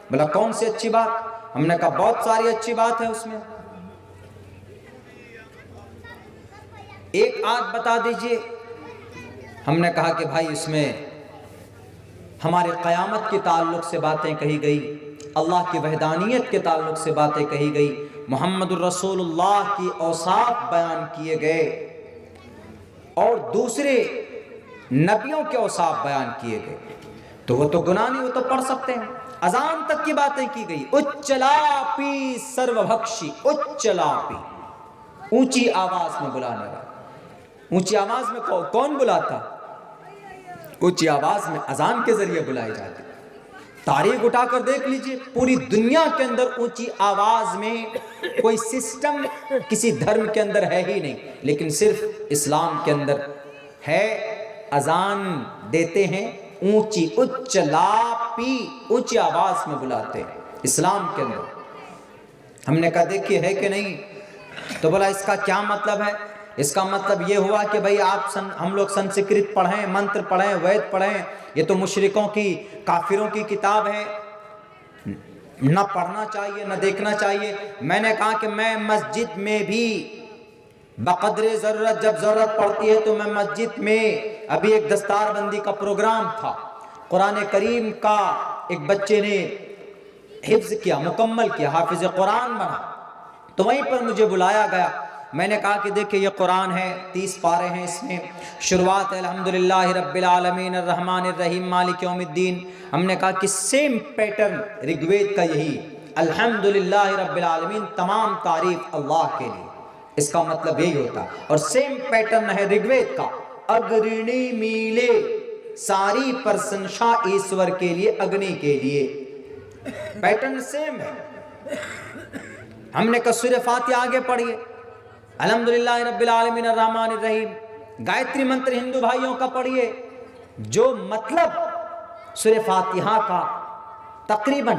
بولا کون سی اچھی بات؟ ہم نے کہا بہت ساری اچھی بات ہے اس میں، ایک آدھ بتا دیجئے. ہم نے کہا کہ بھائی اس میں ہمارے قیامت کے تعلق سے باتیں کہی گئی، اللہ کی وحدانیت کے تعلق سے باتیں کہی گئی، محمد الرسول اللہ کی اوصاف بیان کیے گئے، اور دوسرے نبیوں کے اوصاف بیان کیے گئے. تو وہ تو گناہ نہیں، وہ تو پڑھ سکتے ہیں. اذان تک کی باتیں کی گئی. اچلاپی سرو بھکشی، اچلاپی، اونچی آواز میں بلانے والا. اونچی آواز میں کون بلاتا؟ اونچی آواز میں اذان کے ذریعے بلائی جاتی. تاریخ اٹھا کر دیکھ لیجئے، پوری دنیا کے اندر اونچی آواز میں کوئی سسٹم کسی دھرم کے اندر ہے ہی نہیں، لیکن صرف اسلام کے اندر ہے. اذان دیتے ہیں اونچی، اچلاپی، اونچی آواز میں بلاتے ہیں اسلام کے اندر. ہم نے کہا دیکھیے ہے کہ نہیں؟ تو بولا اس کا کیا مطلب ہے؟ اس کا مطلب یہ ہوا کہ بھئی ہم لوگ سنسکرت پڑھیں، منتر پڑھیں، وید پڑھیں، یہ تو مشرکوں کی، کافروں کی کتاب ہے، نہ پڑھنا چاہیے، نہ دیکھنا چاہیے. میں نے کہا کہ میں مسجد میں بھی بقدر ضرورت، جب ضرورت پڑتی ہے تو میں مسجد میں، ابھی ایک دستار بندی کا پروگرام تھا، قرآن کریم کا ایک بچے نے حفظ کیا، مکمل کیا، حافظ قرآن بنا. تو وہیں پر مجھے بلایا گیا. میں نے کہا کہ دیکھیں یہ قرآن ہے، 30 پارے ہیں اس میں. شروعات ہے الحمدللہ رب العالمین الرحمن الرحیم مالک یوم الدین. ہم نے کہا کہ سیم پیٹرن رگوید کا یہی، الحمدللہ رب العالمین، تمام تعریف اللہ کے لیے، اس کا مطلب یہی ہوتا. اور سیم پیٹرن ہے رگوید کا، اگرنی میلے، ساری پرشنسا ایشور کے لیے، اگنی کے لیے، پیٹرن سیم ہے. ہم نے کہا سورہ فاتحہ آگے پڑھیے، الحمدللہ رب العالمین الرحمن الرحیم. گایتری منتر ہندو بھائیوں کا پڑھیے، جو مطلب سورہ فاتحہ کا تقریباً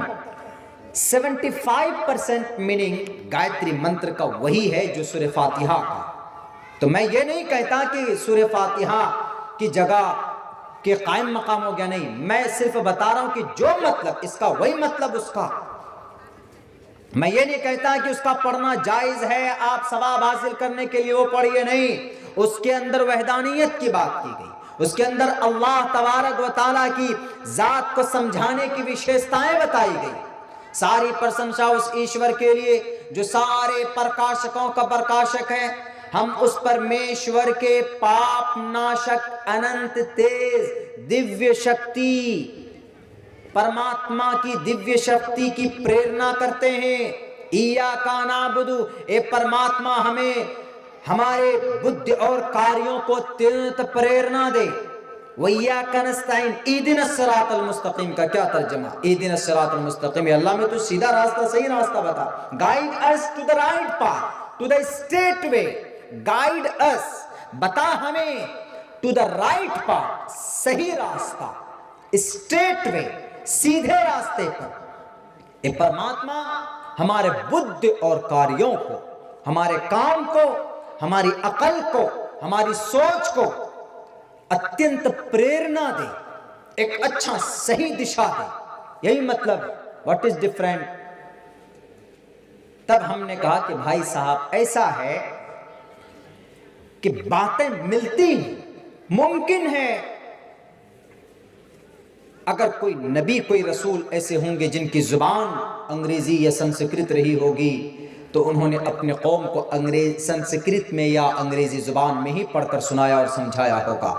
75% میننگ گایتری منتر کا وہی ہے جو سورہ فاتحہ کا. تو میں یہ نہیں کہتا کہ سورہ فاتحہ کی جگہ کہ قائم مقام ہو گیا، نہیں، میں صرف بتا رہا ہوں کہ جو مطلب اس کا وہی مطلب اس کا. میں یہ نہیں کہتا کہ اس کا پڑھنا جائز ہے، آپ ثواب حاصل کرنے کے لیے وہ پڑھیے، نہیں. اس کے اندر وحدانیت کی بات کی گئی، اس کے اندر اللہ تبارک و تعالیٰ کی ذات کو سمجھانے کی وشیشتائیں بتائی گئی. ساری پرشنسا اس ایشور کے لیے جو سارے پرکاشکوں کا پرکاشک ہے. ہم اس پرمیشور کے پاپ ناشک اننت تیز دیویہ شکتی، پرماتما کی دیویہ شکتی کی پریرنا کرتے ہیں. ایاکا نعبدو، اے پرماتما ہمیں ہمارے بدھ اور کاریوں کو تیرت پریرنا دے. وَإِيَّاكَ نَسْتَعِينُ، اِهْدِنَا الصِّرَاطَ الْمُسْتَقِيمُ کا کیا ترجمہ؟ اِهْدِنَا الصِّرَاطَ الْمُسْتَقِيمُ، اللہ میں تو سیدھا راستہ، صحیح راستہ بتا. Guide us to the right path, to the straight way. Guide us، بتا ہمیں to the right path، صحیح راستہ. اسٹریٹ وے، سیدھے راستے پر. اے پرماتما ہمارے بدھ اور کاریوں کو، ہمارے کام کو، ہماری عقل کو، ہماری سوچ کو اتنت پریرنا دے، ایک اچھا صحیح دشا دے. یہی مطلب واٹ از ڈفرینٹ. تب ہم نے کہا کہ بھائی صاحب ایسا ہے کہ باتیں ملتی ہیں، ممکن ہے اگر کوئی نبی کوئی رسول ایسے ہوں گے جن کی زبان انگریزی یا سنسکرت رہی ہوگی تو انہوں نے اپنے قوم کو سنسکرت میں یا انگریزی زبان میں ہی پڑھ کر سنایا اور سمجھایا ہوگا.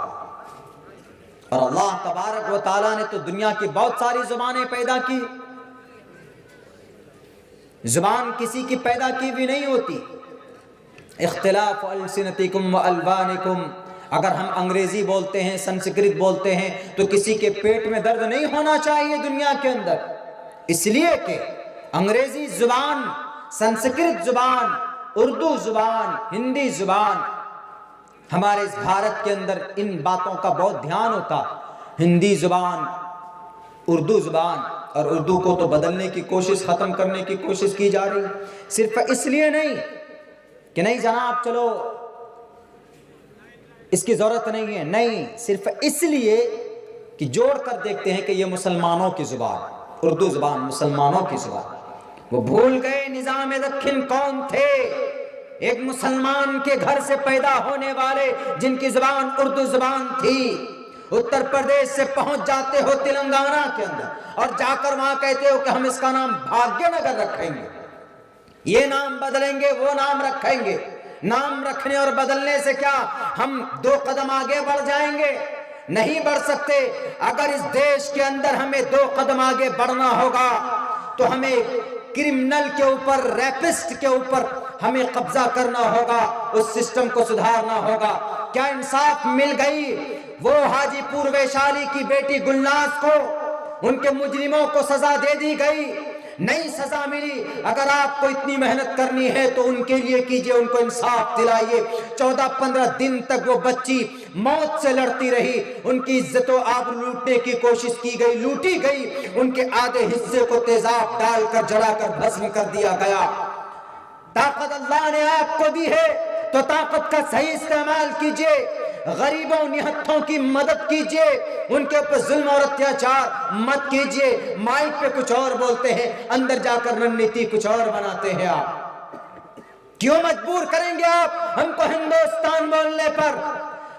اور اللہ تبارک و تعالیٰ نے تو دنیا کی بہت ساری زبانیں پیدا کی. زبان کسی کی پیدا کی بھی نہیں ہوتی. اختلاف السنتکم و الوانکم، اگر ہم انگریزی بولتے ہیں، سنسکرت بولتے ہیں تو کسی کے پیٹ میں درد نہیں ہونا چاہیے دنیا کے اندر، اس لیے کہ انگریزی زبان، سنسکرت زبان، اردو زبان، ہندی زبان، ہمارے اس بھارت کے اندر ان باتوں کا بہت دھیان ہوتا. ہندی زبان، اردو زبان، اور اردو کو تو بدلنے کی کوشش، ختم کرنے کی کوشش کی جا رہی. صرف اس لیے نہیں کہ نہیں جناب چلو اس کی ضرورت نہیں ہے، نہیں، صرف اس لیے کہ جوڑ کر دیکھتے ہیں کہ یہ مسلمانوں کی زبان، اردو زبان مسلمانوں کی زبان. وہ بھول گئے نظام دکن کون تھے، ایک مسلمان کے گھر سے پیدا ہونے والے جن کی زبان اردو زبان تھی. اتر پردیش سے پہنچ جاتے ہو تلنگانہ کے اندر اور جا کر وہاں کہتے ہو کہ ہم اس کا نام بھاگیہ نگر رکھیں گے، یہ نام بدلیں گے، وہ نام رکھیں گے. نام رکھنے اور بدلنے سے کیا ہم 2 قدم آگے بڑھ جائیں گے؟ نہیں بڑھ سکتے. اگر اس دیش کے اندر ہمیں 2 قدم آگے بڑھنا ہوگا تو ہمیں کرمنل کے اوپر، ریپسٹ کے اوپر ہمیں قبضہ کرنا ہوگا، اس سسٹم کو سدھارنا ہوگا. کیا انصاف مل گئی وہ حاجی پور ویشالی کی بیٹی گلناز کو؟ ان کے مجرموں کو سزا دے دی گئی؟ نہیں سزا ملی. اگر آپ کو اتنی محنت کرنی ہے تو ان کے لیے کیجئے، ان کو انصاف دلائیے. 14-15 دن تک وہ بچی موت سے لڑتی رہی، ان کی عزت و آبرو لوٹنے کی کوشش کی گئی، لوٹی گئی، ان کے آدھے حصے کو تیزاب ڈال کر جلا کر بھسم کر دیا گیا. طاقت اللہ نے آپ کو دی ہے تو طاقت کا صحیح استعمال کیجئے. غریبوں نہتھوں کی مدد کیجئے، ان کے اوپر ظلم اور اتیاچار مت کیجئے. مائک پہ کچھ اور بولتے ہیں، اندر جا کر رننیتی کچھ اور بناتے ہیں. آپ کیوں مجبور کریں گے آپ ہم کو ہندوستان بولنے پر؟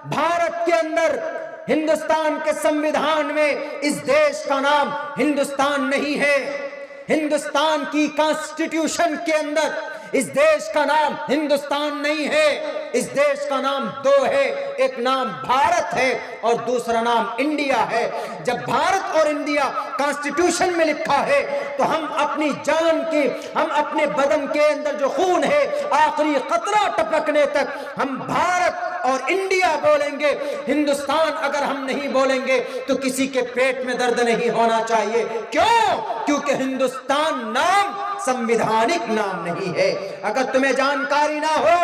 بھارت کے اندر، ہندوستان کے سمویدھان میں اس دیش کا نام ہندوستان نہیں ہے. ہندوستان کی کانسٹیٹیوشن کے اندر اس دیش کا نام ہندوستان نہیں ہے. اس دیش کا نام 2 ہے، ایک نام بھارت ہے اور دوسرا نام انڈیا ہے. جب بھارت اور انڈیا کانسٹیٹیوشن میں لکھا ہے تو ہم اپنی جان کی، ہم اپنے بدن کے اندر جو خون ہے آخری قطرہ ٹپکنے تک ہم بھارت اور انڈیا بولیں گے. ہندوستان اگر ہم نہیں بولیں گے تو کسی کے پیٹ میں درد نہیں ہونا چاہیے. کیوں؟ کیونکہ ہندوستان نام سمویدھانک نام نہیں ہے. اگر تمہیں جانکاری نہ ہو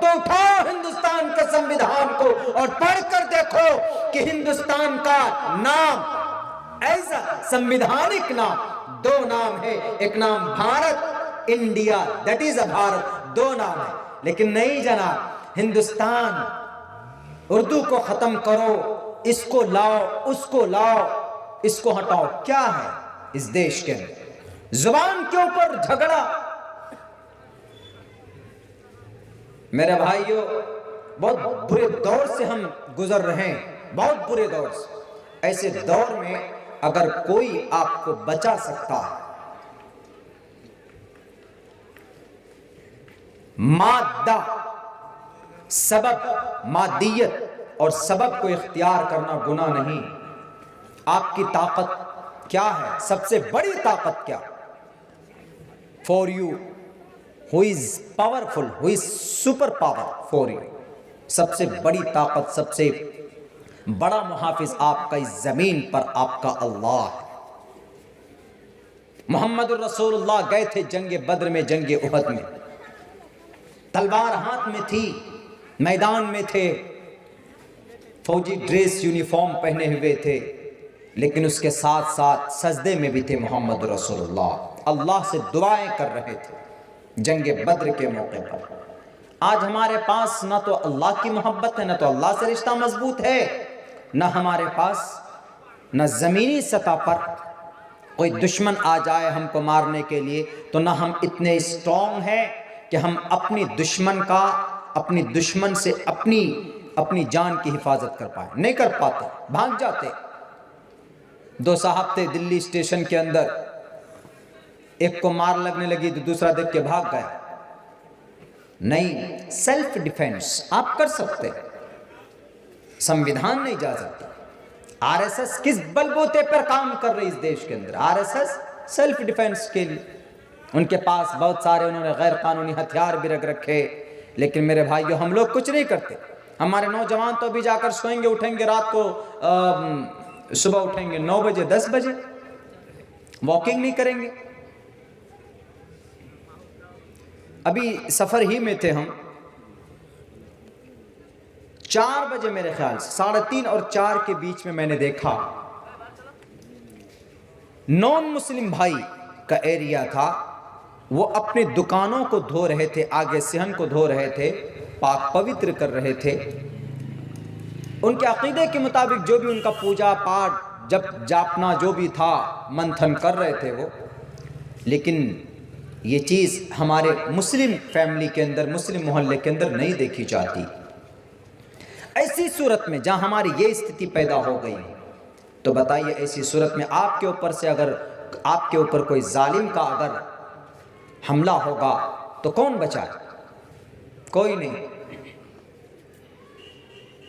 تو اٹھاؤ ہندوستان کے سمویدھان کو اور پڑھ کر دیکھو کہ ہندوستان کا نام ایسا سمویدھانک نام 2 نام ہے، ایک نام بھارت، انڈیا، دیٹ از اے بھارت، 2 نام ہے. لیکن نہیں جناب، ہندوستان، اردو کو ختم کرو، اس کو لاؤ، اس کو لاؤ، اس کو ہٹاؤ. کیا ہے اس دیش کے اندر؟ زبان کے اوپر جھگڑا. میرے بھائیوں، بہت برے دور سے ہم گزر رہے ہیں، بہت برے دور سے. ایسے دور میں اگر کوئی آپ کو بچا سکتا ہے، مادہ، سبب، مادیت اور سبب کو اختیار کرنا گناہ نہیں. آپ کی طاقت کیا ہے؟ سب سے بڑی طاقت کیا؟ For you who is powerful, who is super power for you. سب سے بڑی طاقت، سب سے بڑا محافظ آپ کا اس زمین پر آپ کا اللہ ہے. محمد الرسول اللہ گئے تھے جنگ بدر میں، جنگ احد میں، تلوار ہاتھ میں تھی، میدان میں تھے، فوجی ڈریس یونیفارم پہنے ہوئے تھے، لیکن اس کے ساتھ ساتھ سجدے میں بھی تھے محمد رسول اللہ سے دعائیں کر رہے تھے جنگ بدر کے موقع پر۔ آج ہمارے پاس نہ تو اللہ کی محبت ہے، نہ تو اللہ سے رشتہ مضبوط ہے، نہ ہمارے پاس نہ زمینی سطح پر کوئی دشمن آ جائے ہم کو مارنے کے لیے تو نہ ہم اتنے اسٹرانگ ہیں کہ ہم اپنی دشمن سے اپنی جان کی حفاظت کر پائیں، نہیں کر پاتے، بھاگ جاتے۔ 2 صاحب تھے دلی اسٹیشن کے اندر، ایک کو مار لگنے لگی تو دوسرا دیکھ کے بھاگ گیا۔ نہیں، سیلف ڈیفینس آپ کر سکتے، سمویدھان نہیں جا سکتا۔ آر ایس ایس کس بلبوتے پر کام کر رہی اس دیش کے اندر؟ R S S self defence کے لیے، ان کے پاس بہت سارے انہوں نے غیر قانونی ہتھیار بھی رکھ رکھے، لیکن میرے بھائیو ہم لوگ کچھ نہیں کرتے۔ ہمارے نوجوان تو ابھی جا کر سوئیں گے، اٹھیں گے رات کو صبح اٹھیں گے 9 بجے 10 بجے، واکنگ نہیں کریں گے۔ ابھی سفر ہی میں تھے ہم، 4 بجے میرے خیال سے 3:30 اور 4 کے بیچ میں نے دیکھا نان مسلم بھائی کا ایریا تھا، وہ اپنے دکانوں کو دھو رہے تھے، آگے صحن کو دھو رہے تھے، پاک پوتر کر رہے تھے۔ ان کے عقیدے کے مطابق جو بھی ان کا پوجا پاٹ جب جاپنا جو بھی تھا منتھن کر رہے تھے وہ، لیکن یہ چیز ہمارے مسلم فیملی کے اندر، مسلم محلے کے اندر نہیں دیکھی جاتی۔ ایسی صورت میں جہاں ہماری یہ استھتی پیدا ہو گئی تو بتائیے ایسی صورت میں آپ کے اوپر کوئی ظالم کا اگر حملہ ہوگا تو کون بچائے؟ کوئی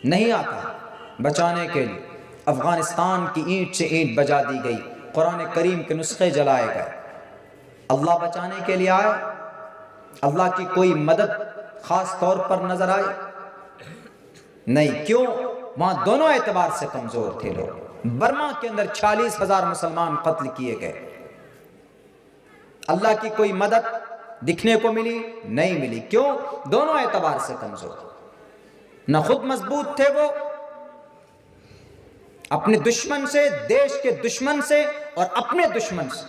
نہیں آتا بچانے کے لیے۔ افغانستان کی اینٹ سے اینٹ بجا دی گئی، قرآن کریم کے نسخے جلائے گئے، اللہ بچانے کے لیے آئے؟ اللہ کی کوئی مدد خاص طور پر نظر آئی؟ نہیں۔ کیوں؟ وہاں دونوں اعتبار سے کمزور تھے لوگ۔ برما کے اندر 46,000 مسلمان قتل کیے گئے، اللہ کی کوئی مدد دکھنے کو ملی؟ نہیں ملی۔ کیوں؟ دونوں اعتبار سے کمزور، نہ خود مضبوط تھے وہ اپنے دشمن سے، دیش کے دشمن سے اور اپنے دشمن سے،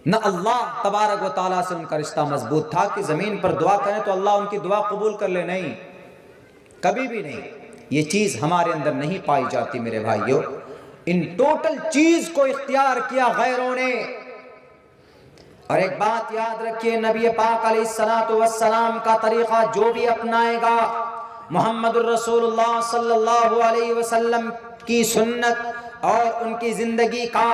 نہ اللہ تبارک و تعالیٰ سے ان کا رشتہ مضبوط تھا کہ زمین پر دعا کریں تو اللہ ان کی دعا قبول کر لے۔ نہیں، کبھی بھی نہیں۔ یہ چیز ہمارے اندر نہیں پائی جاتی میرے بھائیوں۔ ان ٹوٹل چیز کو اختیار کیا غیروں نے۔ اور ایک بات یاد رکھیے، نبی پاک علیہ السلام کا طریقہ جو بھی اپنائے گا، محمد الرسول اللہ صلی اللہ علیہ وسلم کی سنت اور ان کی زندگی کا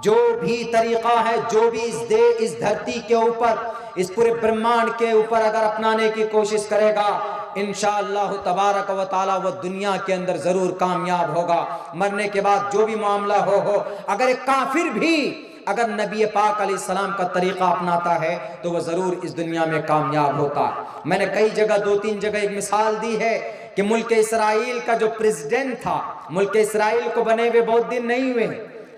جو بھی طریقہ ہے، جو بھی اس دھرتی کے اوپر، اس پورے برہمانڈ کے اوپر اگر اپنانے کی کوشش کرے گا، انشاءاللہ تبارک و تعالی وہ دنیا کے اندر ضرور کامیاب ہوگا۔ مرنے کے بعد جو بھی معاملہ ہو، اگر ایک کافر بھی اگر نبی پاک علیہ السلام کا طریقہ اپناتا ہے تو وہ ضرور اس دنیا میں کامیاب ہوتا۔ میں نے کئی جگہ 2-3 جگہ ایک مثال دی ہے کہ ملک اسرائیل کا جو پریزیڈنٹ تھا، ملک اسرائیل کو بنے ہوئے بہت دن نہیں ہوئے،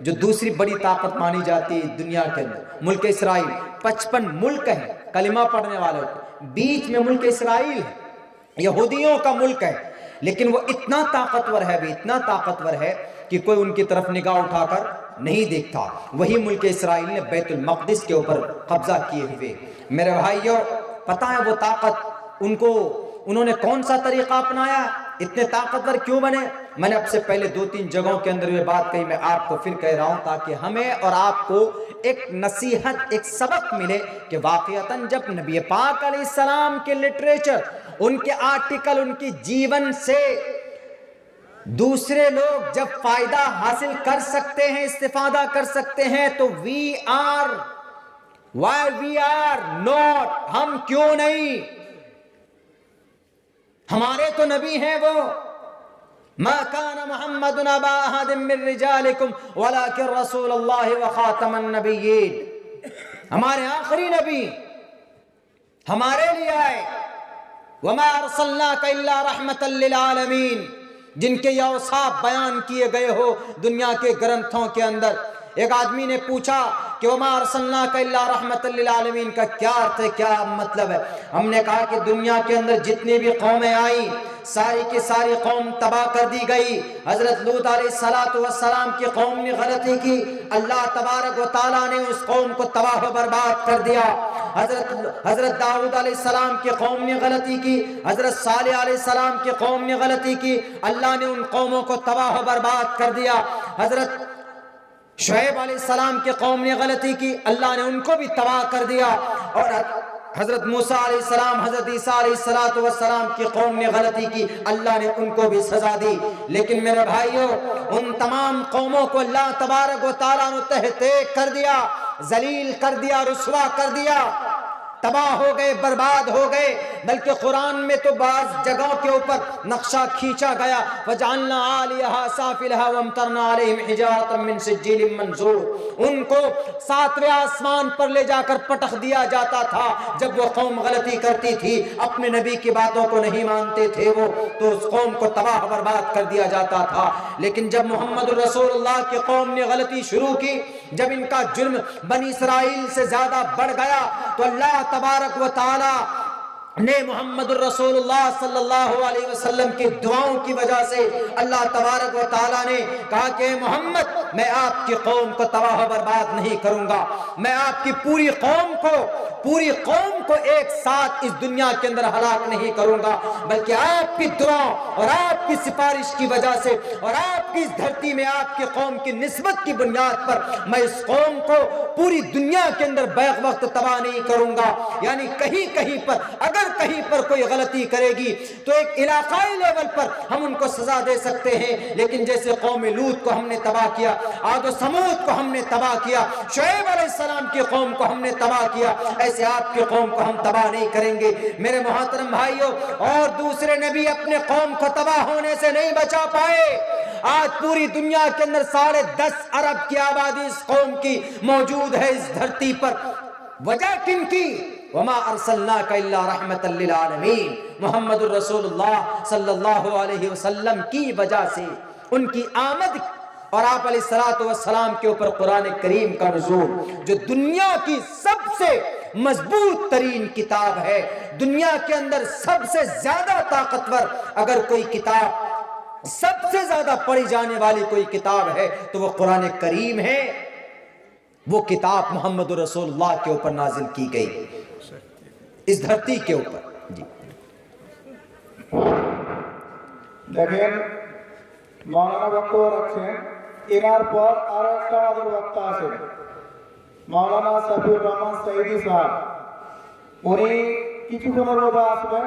جو دوسری بڑی طاقت مانی جاتی ہے دنیا کے اندر، ملک اسرائیل 55 ملک ہے کلمہ پڑھنے والوں کے، بیچ میں ملک اسرائیل ہے، یہودیوں کا ملک ہے، لیکن وہ اتنا طاقتور ہے بھی، اتنا طاقتور ہے کہ کوئی ان کی طرف نگاہ اٹھا کر نہیں دیکھتا۔ وہی ملک اسرائیل نے بیت المقدس کے اوپر قبضہ کیے ہوئے۔ میرے بھائیوں، پتہ ہے وہ طاقت انہوں نے کون سا طریقہ اپنایا، اتنے طاقتور کیوں بنے؟ میں نے اب سے پہلے 2-3 جگہوں کے اندر یہ بات کہی، میں آپ کو پھر کہہ رہا ہوں تاکہ ہمیں اور آپ کو ایک نصیحت، ایک سبق ملے کہ واقعتاً جب نبی پاک علیہ السلام کے لٹریچر، ان کے آرٹیکل، ان کی جیون سے دوسرے لوگ جب فائدہ حاصل کر سکتے ہیں، استفادہ کر سکتے ہیں تو why we are not، ہم کیوں نہیں؟ ہمارے تو نبی ہیں وہ، ما کان محمد ابا احد من رجالکم ولکن رسول اللہ وخاتم النبیین، ہمارے آخری نبی ہمارے لیے آئے، وما ارسلناک الا رحمتا للعالمین، جن کے یہ اوصاف بیان کیے گئے ہو دنیا کے گرنتھوں کے اندر۔ ایک آدمی نے پوچھا کہ وما ارسلناک الا رحمتا للعالمین کا کیا ارتھ ہے، کیا مطلب ہے؟ ہم نے کہا کہ دنیا کے اندر جتنی بھی قومیں آئیں ساری کی ساری قوم تباہ کر دی گئی. حضرت لوط علیہ السلام کی قوم نے غلطی کی, اللہ تبارک و تعالیٰ نے اس قوم کو تباہ و برباد کر دیا. حضرت داؤد علیہ السلام کی قوم نے غلطی کی, حضرت صالح علیہ السلام کی قوم نے غلطی کی, اللہ نے ان قوموں کو تباہ و برباد کر دیا. حضرت شعیب علیہ السلام کی قوم نے غلطی کی, اللہ نے ان کو بھی تباہ کر دیا. اور حضرت موسیٰ علیہ السلام, حضرت عیسیٰ علیہ السلام کی قوم نے غلطی کی, اللہ نے ان کو بھی سزا دی. لیکن میرے بھائیوں, ان تمام قوموں کو اللہ تبارک و تعالیٰ نے تہتے کر دیا, ذلیل کر دیا, رسوا کر دیا, تباہ ہو گئے, برباد ہو گئے. بلکہ قرآن میں تو بعض جگہوں کے اوپر نقشہ کھینچا گیا, وَجَعَلْنَا عَالِيَهَا سَافِلَهَا وَامْطَرْنَا عَلَيْهِمْ حِجَارَةً مِّن سِجِّيلٍ مَّنضُودٍ. ان کو 7ویں آسمان پر لے جا کر پٹخ دیا جاتا تھا جب وہ قوم غلطی کرتی تھی, اپنے نبی کی باتوں کو نہیں مانتے تھے وہ, تو اس قوم کو تباہ برباد کر دیا جاتا تھا. لیکن جب محمد رسول اللہ کی قوم نے غلطی شروع کی, جب ان کا جرم بنی اسرائیل سے زیادہ بڑھ گیا, تو اللہ تبارک و تعالی نے محمد الرسول اللہ صلی اللہ علیہ وسلم کی دعاؤں کی وجہ سے اللہ تبارک و تعالیٰ نے کہا کہ محمد, میں آپ کی قوم کو تباہ و برباد نہیں کروں گا, میں آپ کی پوری قوم کو ایک ساتھ اس دنیا کے اندر ہلاک نہیں کروں گا, بلکہ آپ کی دعا اور آپ کی سفارش کی وجہ سے اور آپ کی اس دھرتی میں آپ کی قوم کی نسبت کی بنیاد پر میں اس قوم کو پوری دنیا کے اندر بیک وقت تباہ نہیں کروں گا. یعنی کہیں پر اگر کہیں پر کوئی غلطی کرے گی تو ایک علاقائی لیول پر ہم ان کو سزا دے سکتے ہیں, لیکن جیسے قوم لوط کو ہم نے تباہ کیا, عاد و سمود کو ہم نے تباہ کیا, شعیب علیہ السلام کی قوم کو ہم نے تباہ کیا, ایسے آپ کی قوم کو ہم تباہ نہیں کریں گے. میرے محترم بھائیوں, اور دوسرے نبی اپنے قوم کو تباہ ہونے سے نہیں بچا پائے. آج پوری دنیا کے اندر 10.5 ارب کی آبادی اس قوم کی موجود ہے اس دھرتی پر. وجہ کن کی؟ وما ارسلناک الا رحمتا للعالمین, محمد الرسول اللہ صلی اللہ علیہ وسلم کی وجہ سے, ان کی آمد اور آپ علیہ السلام کے اوپر قرآن کریم کا نزول, جو دنیا کی سب سے مضبوط ترین کتاب ہے, دنیا کے اندر سب سے زیادہ طاقتور اگر کوئی کتاب, سب سے زیادہ پڑھی جانے والی کوئی کتاب ہے تو وہ قرآن کریم ہے. وہ کتاب محمد رسول اللہ کے اوپر نازل کی گئی اس دھرتی کے اوپر. جی দেখেন মাওলানা বক্তব্য রাখছেন, এনার পর আরো একটা আমাদের বক্তা আছেন মাওলানা সাফিউর রহমান সাইদি সাহেব, উনি কিছুক্ষণের মধ্যে আসবেন.